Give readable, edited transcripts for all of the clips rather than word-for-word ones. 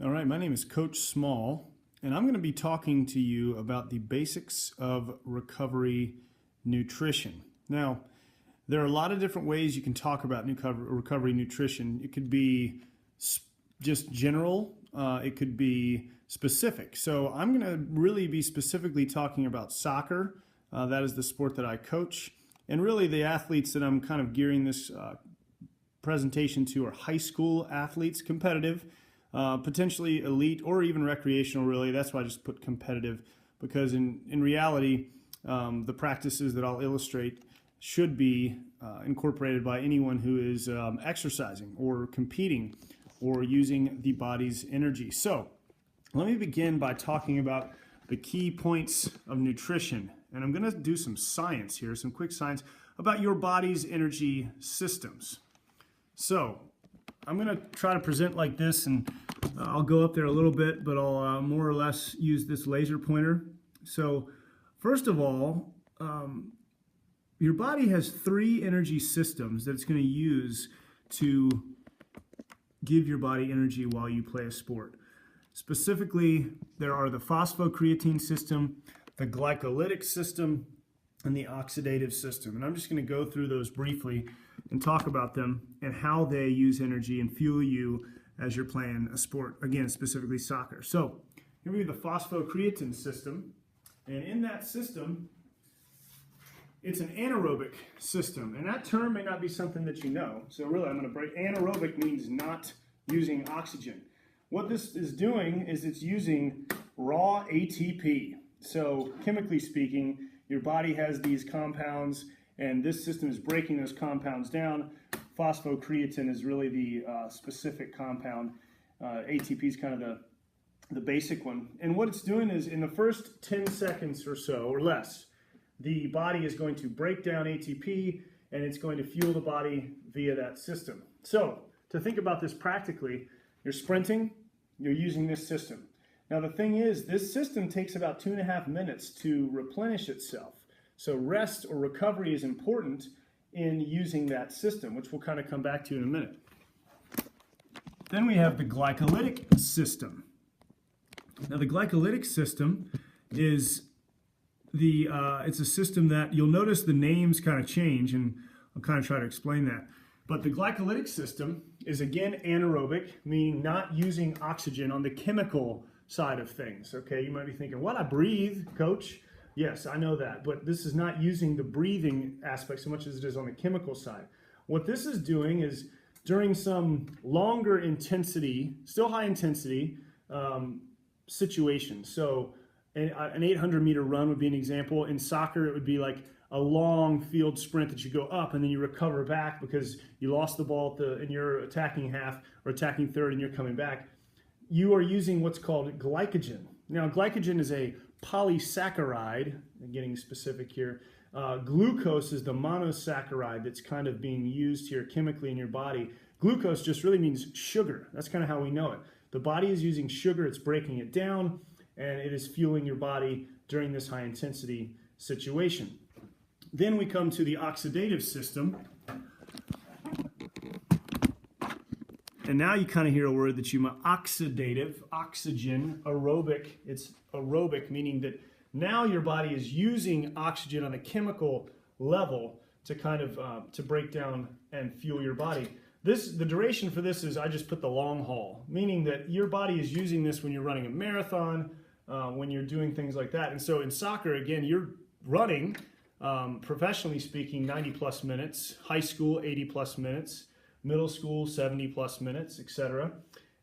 All right, my name is Coach Small, and I'm going to be talking to you about the basics of recovery nutrition. Now, there are a lot of different ways you can talk about recovery nutrition. It could be just general, it could be specific. So I'm going to really be specifically talking about soccer. That is the sport that I coach. And really the athletes that I'm kind of gearing this presentation to are high school athletes, competitive, potentially elite or even recreational, really. That's why I just put competitive, because in reality, the practices that I'll illustrate should be incorporated by anyone who is exercising or competing or using the body's energy. So let me begin by talking about the key points of nutrition. And I'm going to do some science here, some quick science about your body's energy systems. So I'm going to try to present like this, and I'll go up there a little bit, but I'll more or less use this laser pointer. So first of all, your body has three energy systems that it's going to use to give your body energy while you play a sport. Specifically, there are the phosphocreatine system, the glycolytic system, and the oxidative system. And I'm just going to go through those briefly and talk about them and how they use energy and fuel you as you're playing a sport, again, specifically soccer. So here we have the phosphocreatine system, and in that system, it's an anaerobic system, and that term may not be something that you know. So really, I'm going to break. Anaerobic means not using oxygen. What this is doing is it's using raw ATP. So chemically speaking, your body has these compounds, and this system is breaking those compounds down. Phosphocreatine is really the specific compound. ATP is kind of the basic one. And what it's doing is in the first 10 seconds or so, or less, the body is going to break down ATP, and it's going to fuel the body via that system. So to think about this practically, you're sprinting, you're using this system. Now the thing is, this system takes about 2.5 minutes to replenish itself. So rest or recovery is important in using that system, which we'll kind of come back to in a minute. Then we have the glycolytic system. Now the glycolytic system is it's a system that you'll notice the names kind of change, and I'll kind of try to explain that. But the glycolytic system is again anaerobic, meaning not using oxygen on the chemical side of things. Okay, you might be thinking, what, I breathe, coach? Yes, I know that, but this is not using the breathing aspect so much as it is on the chemical side. What this is doing is during some longer intensity, still high intensity situation. So an 800-meter run would be an example. In soccer, it would be like a long field sprint that you go up and then you recover back because you lost the ball in your attacking half or attacking third and you're coming back. You are using what's called glycogen. Now, glycogen is a polysaccharide. I'm getting specific here. Glucose is the monosaccharide that's kind of being used here chemically in your body. Glucose just really means sugar. That's kind of how we know it. The body is using sugar, it's breaking it down, and it is fueling your body during this high intensity situation. Then we come to the oxidative system. And now you kind of hear a word that you might, oxidative, oxygen, aerobic. It's aerobic, meaning that now your body is using oxygen on a chemical level to kind of to break down and fuel your body. The duration for this is, I just put the long haul, meaning that your body is using this when you're running a marathon, when you're doing things like that. And so in soccer, again, you're running, professionally speaking, 90 plus minutes, high school, 80 plus minutes, middle school, 70 plus minutes, etc.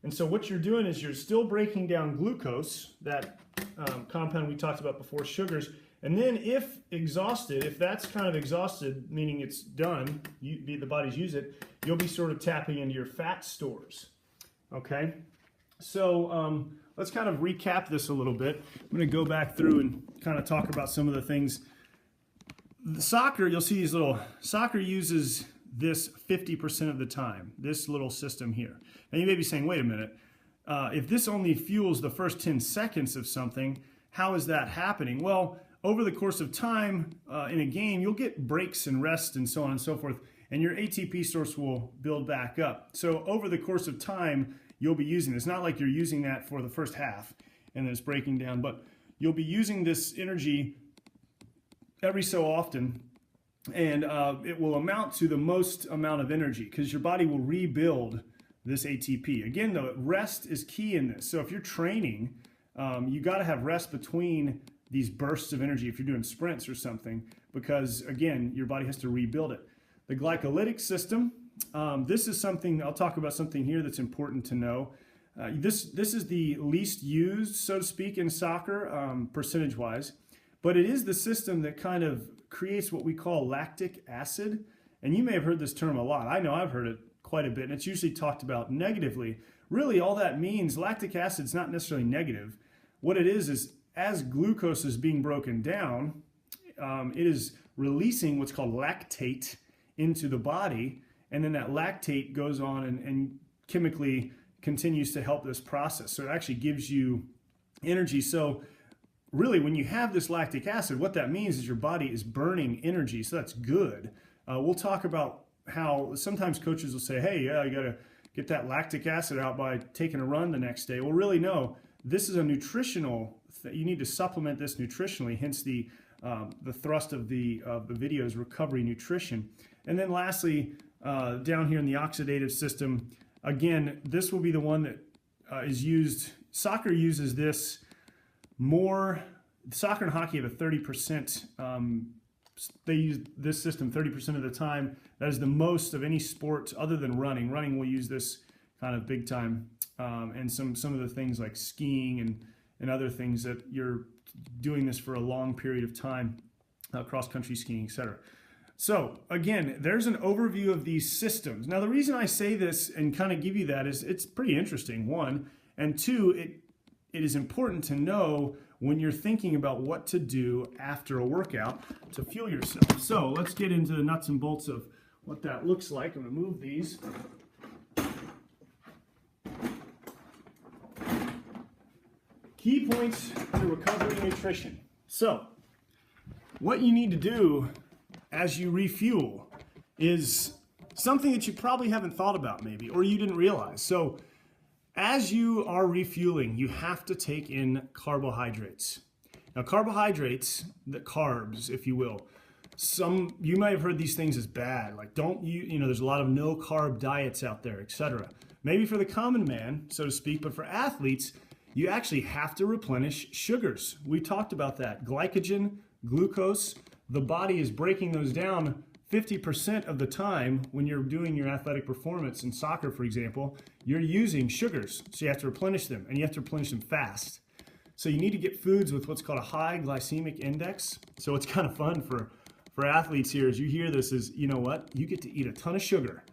And so what you're doing is you're still breaking down glucose, that compound we talked about before, sugars. And then if exhausted, if that's kind of exhausted, meaning it's done, the body's used it, you'll be sort of tapping into your fat stores. Okay? So let's kind of recap this a little bit. I'm going to go back through and kind of talk about some of the things. The soccer, you'll see these little, soccer uses this 50% of the time, this little system here. Now you may be saying, wait a minute, if this only fuels the first 10 seconds of something, how is that happening? Well, over the course of time in a game, you'll get breaks and rest and so on and so forth, and your ATP source will build back up. So over the course of time, you'll be using. It's not like you're using that for the first half and then it's breaking down, but you'll be using this energy every so often, and it will amount to the most amount of energy because your body will rebuild this ATP. Again, though, rest is key in this. So if you're training, you got to have rest between these bursts of energy if you're doing sprints or something, because again, your body has to rebuild it. The glycolytic system, this is something, I'll talk about something here that's important to know. This is the least used, so to speak, in soccer, percentage-wise, but it is the system that kind of creates what we call lactic acid. And you may have heard this term a lot. I know I've heard it quite a bit, and it's usually talked about negatively. Really, all that means, lactic acid is not necessarily negative. What it is as glucose is being broken down, it is releasing what's called lactate into the body, and then that lactate goes on and chemically continues to help this process. So it actually gives you energy. So really, when you have this lactic acid, what that means is your body is burning energy, so that's good. We'll talk about how sometimes coaches will say, hey, yeah, you got to get that lactic acid out by taking a run the next day. Well, really, no. This is a nutritional, you need to supplement this nutritionally, hence the thrust of the video is recovery nutrition. And then lastly, down here in the oxidative system, again, this will be the one that is used. Soccer uses this more. Soccer and hockey have a 30%, they use this system 30% of the time. That is the most of any sport other than running. Running will use this kind of big time. And some of the things like skiing and other things that you're doing this for a long period of time, cross-country skiing, etc. So again, there's an overview of these systems. Now, the reason I say this and kind of give you that is it's pretty interesting, one, and two, it is important to know when you're thinking about what to do after a workout to fuel yourself. So let's get into the nuts and bolts of what that looks like. I'm going to move these. Key points to recovery nutrition. So what you need to do as you refuel is something that you probably haven't thought about maybe, or you didn't realize. So as you are refueling, you have to take in carbohydrates. Now, carbohydrates, the carbs, if you will, you might have heard these things as bad, like there's a lot of no carb diets out there, etc. Maybe for the common man, so to speak, but for athletes, you actually have to replenish sugars. We talked about that. Glycogen, glucose, the body is breaking those down 50% of the time when you're doing your athletic performance in soccer, for example, you're using sugars. So you have to replenish them, and you have to replenish them fast. So you need to get foods with what's called a high glycemic index. So it's kind of fun for athletes here as you hear this is, you know what? You get to eat a ton of sugar,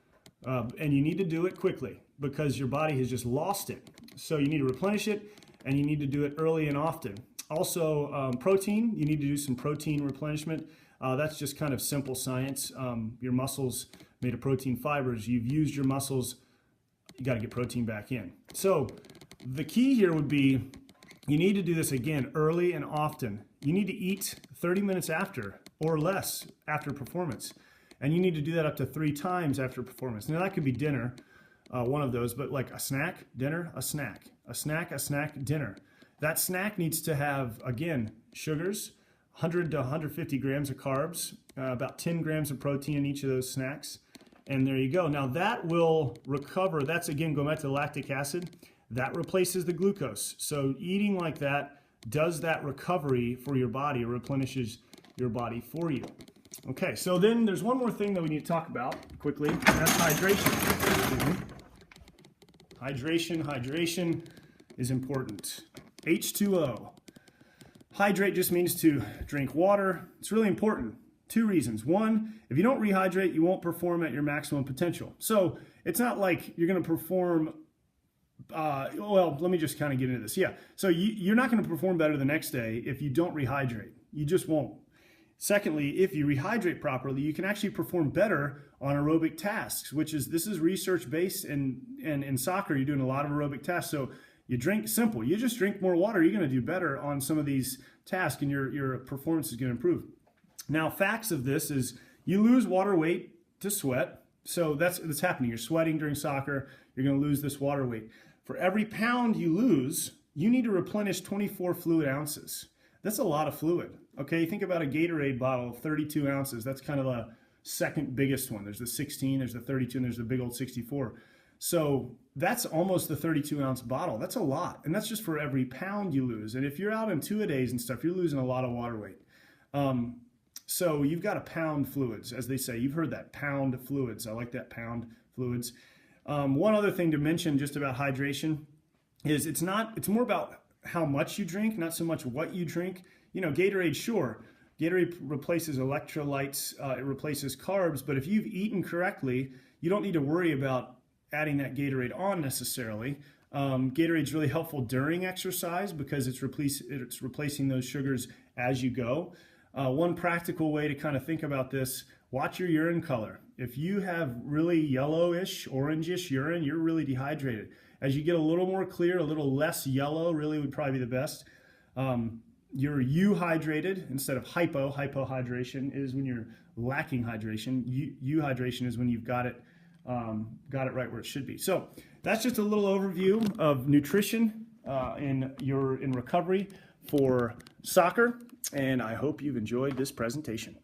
and you need to do it quickly because your body has just lost it. So you need to replenish it, and you need to do it early and often. Also, protein, you need to do some protein replenishment. That's just kind of simple science. Your muscles made of protein fibers. You've used your muscles. You got to get protein back in. So the key here would be you need to do this again early and often. You need to eat 30 minutes after or less after performance. And you need to do that up to 3 times after performance. Now that could be dinner, one of those, but like a snack, dinner, a snack, a snack, a snack, dinner. That snack needs to have, again, sugars, 100 to 150 grams of carbs, about 10 grams of protein in each of those snacks. And there you go. Now that will recover. That's, again, going back to the lactic acid. That replaces the glucose. So eating like that does that recovery for your body, or replenishes your body for you. Okay, so then there's one more thing that we need to talk about quickly, and that's hydration. Hydration is important. H2O. Hydrate just means to drink water. It's really important. 2 reasons. One, if you don't rehydrate, you won't perform at your maximum potential. So it's not like you're going to perform, well, let me just kind of get into this. Yeah, so you're not going to perform better the next day if you don't rehydrate. You just won't. Secondly, if you rehydrate properly, you can actually perform better on aerobic tasks, this is research-based, and in soccer, you're doing a lot of aerobic tasks. So you drink simple. You just drink more water. You're going to do better on some of these tasks, and your performance is going to improve. Now, facts of this is you lose water weight to sweat. So that's happening. You're sweating during soccer. You're going to lose this water weight. For every pound you lose, you need to replenish 24 fluid ounces. That's a lot of fluid. Okay, think about a Gatorade bottle, 32 ounces. That's kind of the second biggest one. There's the 16, there's the 32, and there's the big old 64. So that's almost the 32-ounce bottle. That's a lot, and that's just for every pound you lose. And if you're out in two-a-days and stuff, you're losing a lot of water weight. So you've got to pound fluids, as they say. You've heard that, pound fluids. I like that, pound fluids. One other thing to mention just about hydration is it's more about how much you drink, not so much what you drink. You know, Gatorade, sure. Gatorade replaces electrolytes, it replaces carbs, but if you've eaten correctly, you don't need to worry about adding that Gatorade on necessarily. Gatorade's really helpful during exercise because it's replacing those sugars as you go. One practical way to kind of think about this, watch your urine color. If you have really yellowish, orangish urine, you're really dehydrated. As you get a little more clear, a little less yellow, really would probably be the best. You're euhydrated instead of hypo. Hypohydration is when you're lacking hydration. Euhydration is when you've got it right where it should be. So that's just a little overview of nutrition in recovery for soccer, and I hope you've enjoyed this presentation.